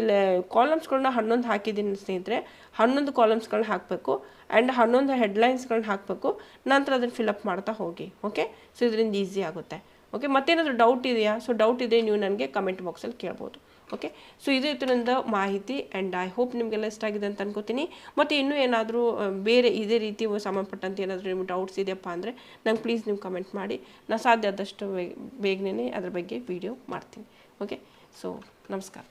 ಇಲ್ಲಿ ಕಾಲಮ್ಸ್ಗಳನ್ನ 11 ಹಾಕಿದ್ದೀನಿ ಸ್ನೇಹಿತರೆ. 11 ಕಾಲಮ್ಸ್ಗಳನ್ನ ಹಾಕಬೇಕು ಆ್ಯಂಡ್ 11 ಹೆಡ್ಲೈನ್ಸ್ಗಳನ್ನ ಹಾಕಬೇಕು. ನಂತರ ಅದನ್ನು ಫಿಲಪ್ ಮಾಡ್ತಾ ಹೋಗಿ. ಓಕೆ. ಸೊ ಇದರಿಂದ ಈಸಿ ಆಗುತ್ತೆ. ಓಕೆ. ಮತ್ತೇನಾದರೂ ಡೌಟ್ ಇದೆಯಾ? ಸೊ ಡೌಟ್ ಇದೆ ನೀವು ನನಗೆ ಕಮೆಂಟ್ ಬಾಕ್ಸಲ್ಲಿ ಕೇಳ್ಬೋದು. ಓಕೆ. ಸೊ ಇದು ಇತ್ತು ನನ್ನ ಮಾಹಿತಿ. ಆ್ಯಂಡ್ ಐ ಹೋಪ್ ನಿಮಗೆಲ್ಲ ಇಷ್ಟ ಆಗಿದೆ ಅಂತ ಅನ್ಕೋತೀನಿ. ಮತ್ತು ಇನ್ನೂ ಏನಾದರೂ ಬೇರೆ ಇದೇ ರೀತಿ ಸಂಬಂಧಪಟ್ಟಂತೆ ಏನಾದರೂ ನಿಮ್ಗೆ ಡೌಟ್ಸ್ ಇದೆಯಪ್ಪ ಅಂದರೆ ನಂಗೆ ಪ್ಲೀಸ್ ನೀವು ಕಮೆಂಟ್ ಮಾಡಿ. ನಾನು ಸಾಧ್ಯ ಆದಷ್ಟು ಬೇಗನೆ ಅದ್ರ ಬಗ್ಗೆ ವಿಡಿಯೋ ಮಾಡ್ತೀನಿ. ಓಕೆ. ಸೊ ನಮಸ್ಕಾರ.